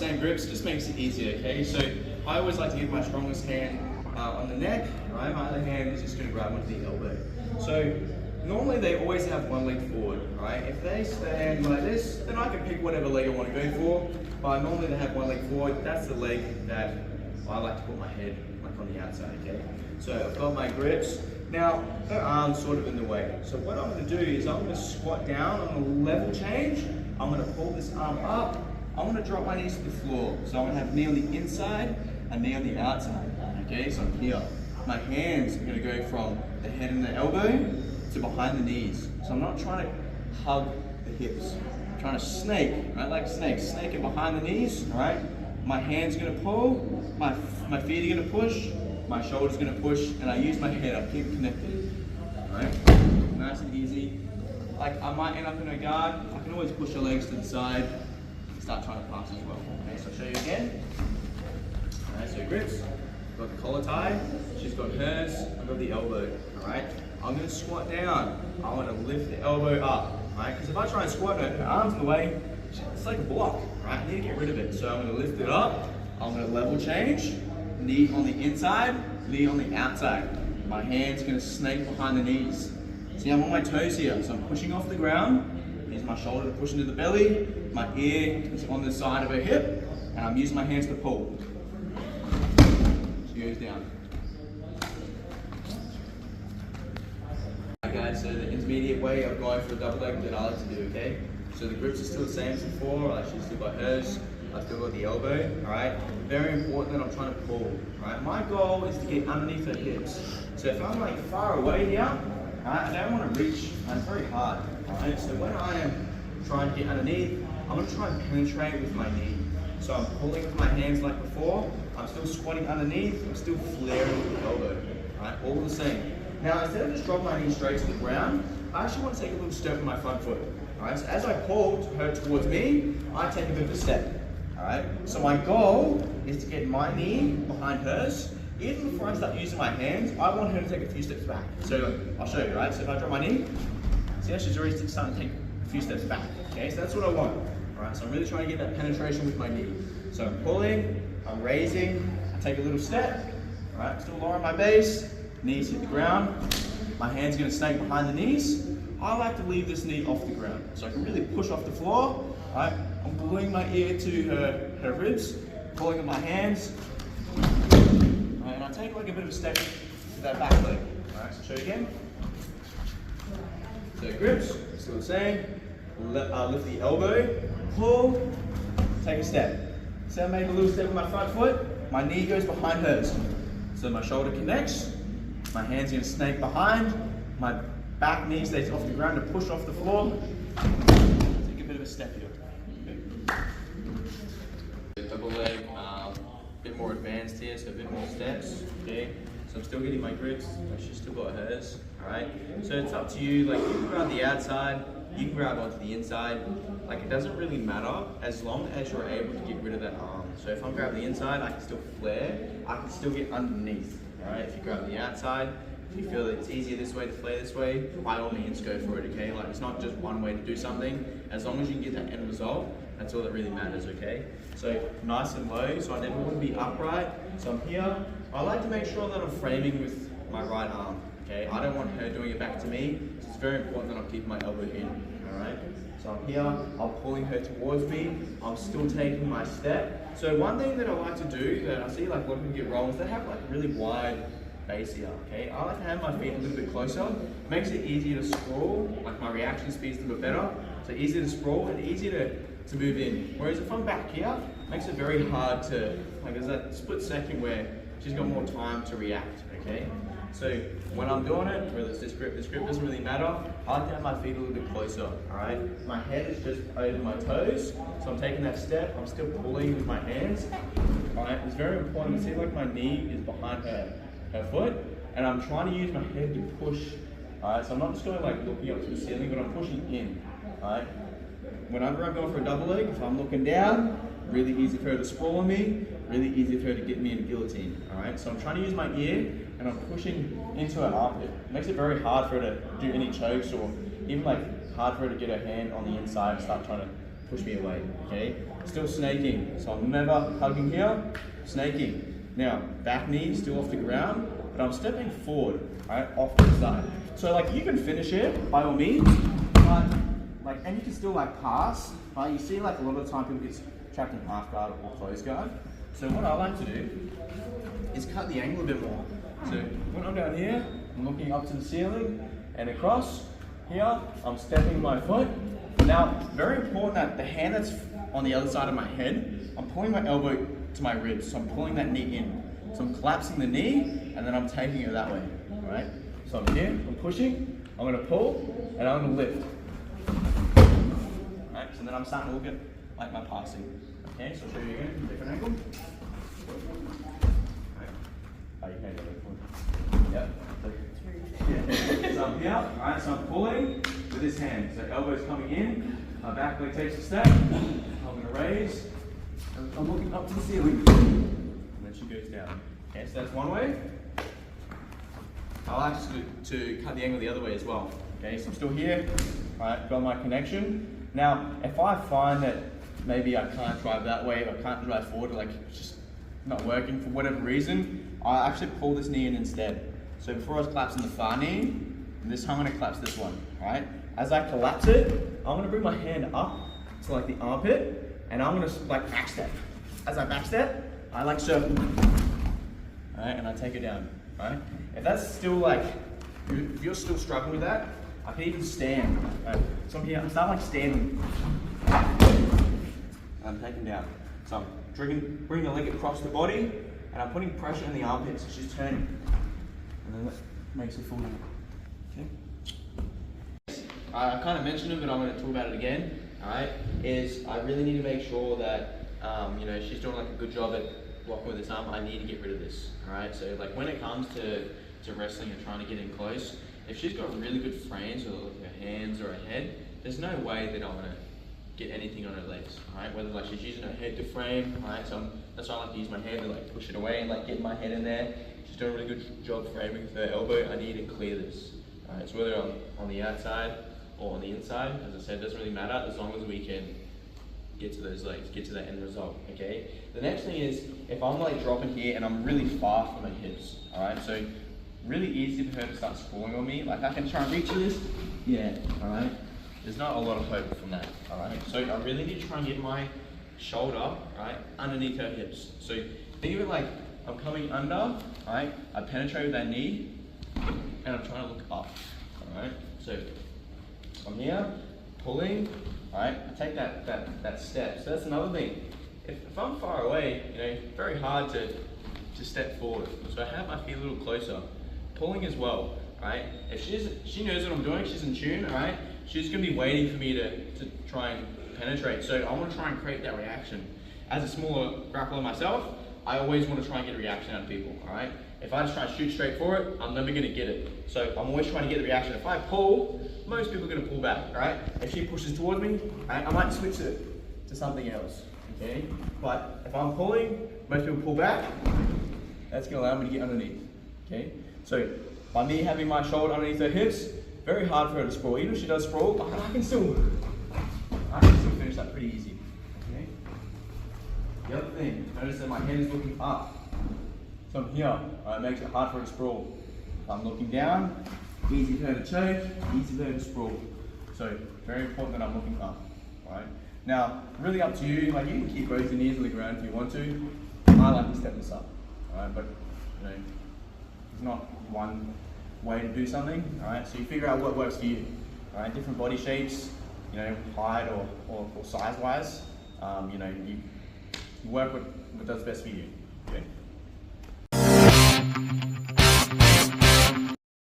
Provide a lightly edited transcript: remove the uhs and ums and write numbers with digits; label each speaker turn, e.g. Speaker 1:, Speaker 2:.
Speaker 1: same grips, just makes it easier, okay? So I always like to give my strongest hand on the neck, right? My other hand is just gonna grab onto the elbow. So normally they always have one leg forward, right? If they stand like this, then I can pick whatever leg I want to go for, but normally they have one leg forward. That's the leg that I like to put my head like on the outside, okay? So I've got my grips. Now, her arm's sort of in the way. So what I'm gonna do is I'm gonna squat down on a level change. I'm gonna pull this arm up. I'm gonna drop my knees to the floor. So I'm gonna have knee on the inside and knee on the outside, okay? So I'm here. My hands are gonna go from the head and the elbow to behind the knees. So I'm not trying to hug the hips. I'm trying to snake, right? Like snakes. Snake it behind the knees, right? My hand's gonna pull, my feet are gonna push, my shoulder's gonna push, and I use my head, I keep it connected, right? Nice and easy. Like I might end up in a guard, I can always push your legs to the side and start trying to pass as well. Okay, so I'll show you again. All right, so grips. Got the collar tie, she's got hers, I've got the elbow, all right? I'm gonna squat down, I wanna lift the elbow up, right? Because if I try and squat and her arm's in the way, it's like a block, right? I need to get rid of it. So I'm gonna lift it up, I'm gonna level change, knee on the inside, knee on the outside. My hand's gonna snake behind the knees. See, I'm on my toes here, so I'm pushing off the ground. Here's my shoulder to push into the belly, my ear is on the side of her hip, and I'm using my hands to pull. She goes down. Alright guys, so the intermediate way of going for a double leg that I like to do, okay? So the grips are still the same as before, she's still got hers, I've still got the elbow, alright? Very important that I'm trying to pull, right? My goal is to get underneath her hips. So if I'm like far away here, I don't want to reach, it's very hard, right? So when I am trying to get underneath, I'm going to try and penetrate with my knee. So I'm pulling with my hands like before, I'm still squatting underneath, I'm still flaring with the elbow, right? All the same. Now instead of just dropping my knee straight to the ground, I actually want to take a little step with my front foot. Alright, so as I pull her towards me, I take a bit of a step. Alright, so my goal is to get my knee behind hers. Even before I start using my hands, I want her to take a few steps back. So I'll show you, right? So if I drop my knee, see how she's already starting to take a few steps back. Okay, so that's what I want. Alright, so I'm really trying to get that penetration with my knee. So I'm pulling, I'm raising, I take a little step. Alright, still lowering my base, knees hit the ground. My hand's gonna snake behind the knees. I like to leave this knee off the ground, so I can really push off the floor, right? I'm gluing my ear to her ribs, pulling with my hands, right? And I take like a bit of a step to that back leg. All right, so show you again. So grips, still the same. Lift the elbow, pull, take a step. So I made a little step with my front foot, my knee goes behind hers. So my shoulder connects, my hand's gonna snake behind, my back knee stays off the ground to push off the floor. Take a bit of a step here. Okay. Double leg, a bit more advanced here, so a bit more steps. Okay. So I'm still getting my grips. She's still got hers. All right. So it's up to you. Like you can grab the outside, you can grab onto the inside. Like it doesn't really matter as long as you're able to get rid of that arm. So if I'm grabbing the inside, I can still flare. I can still get underneath. All right. If you grab the outside. If you feel that it's easier this way to flare this way, by all means go for it, okay? Like it's not just one way to do something. As long as you can get that end result, that's all that really matters, okay? So nice and low, so I never want to be upright. So I'm here. I like to make sure that I'm framing with my right arm, okay? I don't want her doing it back to me, so it's very important that I'm keeping my elbow in, all right? So I'm here, I'm pulling her towards me, I'm still taking my step. So one thing that I like to do, that I see like a lot of people get wrong, is they have like really wide base here, okay? I like to have my feet a little bit closer. Makes it easier to sprawl, like my reaction speed's a little bit better. So easier to sprawl and easier to move in. Whereas if I'm back here, it makes it very hard to, like there's that split second where she's got more time to react, okay? So when I'm doing it, whether it's this grip doesn't really matter. I like to have my feet a little bit closer, all right? My head is just over my toes, so I'm taking that step, I'm still pulling with my hands, all right? It's very important to see like my knee is behind her foot, and I'm trying to use my head to push, all right? So I'm not just going like looking up to the ceiling, but I'm pushing in, all right? Whenever I'm going for a double leg, if I'm looking down, really easy for her to sprawl on me, really easy for her to get me in a guillotine, all right? So I'm trying to use my ear, and I'm pushing into her armpit. It makes it very hard for her to do any chokes, or even like hard for her to get her hand on the inside and start trying to push me away, okay? Still snaking, so I'm never hugging here, snaking. Now, back knee still off the ground, but I'm stepping forward, right, off to the side. So like you can finish it by all means, but like, and you can still like pass, right? You see like a lot of the time people get trapped in half guard or close guard. So what I like to do is cut the angle a bit more. So when I'm down here, I'm looking up to the ceiling and across here, I'm stepping my foot. Now, very important that the hand that's on the other side of my head, I'm pulling my elbow to my ribs, so I'm pulling that knee in. So I'm collapsing the knee, and then I'm taking it that way, all right? So I'm here, I'm pushing, I'm gonna pull, and I'm gonna lift. All right, so then I'm starting to look at like my passing. Okay, so I'll show you again from a different angle. All right. Oh, you can't go forward. Yep. Yeah. So I'm here, all right, so I'm pulling with this hand. So elbow's coming in, my back leg takes a step, I'm gonna raise, and I'm looking up to the ceiling, and then she goes down. Okay, so that's one way. I like to cut the angle the other way as well. Okay, so I'm still here, all right, got my connection. Now, if I find that maybe I can't drive that way, or I can't drive forward, like it's just not working for whatever reason, I actually pull this knee in instead. So before I was collapsing the far knee, this time I'm gonna collapse this one, all right? As I collapse it, I'm gonna bring my hand up to like the armpit, and I'm gonna like back step. As I back step, I like circle, all right, and I take it down, all right? If that's still like, if you're still struggling with that, I can even stand. Right? So I'm here, I'm starting like standing. I'm taking down. So I'm bringing the leg across the body, and I'm putting pressure in the armpits. She's turning, and then that makes her fall down. Okay. I kind of mentioned it, but I'm going to talk about it again. All right, is I really need to make sure that you know, she's doing like a good job at blocking with this arm. I need to get rid of this. All right, so like when it comes to wrestling and trying to get in close, if she's got really good frames with her hands or her head, there's no way that I'm going to get anything on her legs, right? Whether like she's using her head to frame, right? So that's why I like to use my head to like push it away and like get my head in there. She's doing a really good job framing with her elbow. I need to clear this, right? So whether I'm on the outside or on the inside, as I said, it doesn't really matter as long as we can get to those legs, get to that end result, okay? The next thing is, if I'm like dropping here and I'm really far from my hips, all right? So really easy for her to start sprawling on me. Like I can try and reach this, yeah, all right? There's not a lot of hope from that, all right? So I really need to try and get my shoulder, right, underneath her hips. So think of it like I'm coming under, all right? I penetrate with that knee, and I'm trying to look up, all right? So I'm here, pulling, all right? I take that step. So that's another thing. If I'm far away, you know, very hard to step forward. So I have my feet a little closer, pulling as well, right? If she knows what I'm doing, she's in tune, all right? She's gonna be waiting for me to try and penetrate. So I wanna try and create that reaction. As a smaller grappler myself, I always wanna try and get a reaction out of people, all right? If I just try and shoot straight for it, I'm never gonna get it. So I'm always trying to get the reaction. If I pull, most people are gonna pull back, right? If she pushes towards me, right, I might switch it to something else, okay? But if I'm pulling, most people pull back, that's gonna allow me to get underneath, okay? So by me having my shoulder underneath her hips, very hard for her to sprawl. Even if she does sprawl, I can still finish that pretty easy, okay? The other thing, notice that my head is looking up. So I'm here, it makes it hard for her to sprawl. If I'm looking down, easy for her to choke, easy for her to sprawl. So very important that I'm looking up, all right? Now, really up to you, like you can keep both your knees on the ground if you want to. I like to step this up, all right? But you know, there's not one way to do something, all right? So you figure out what works for you, all right? Different body shapes, you know, height or size-wise, you know, you work with what does best for you, okay?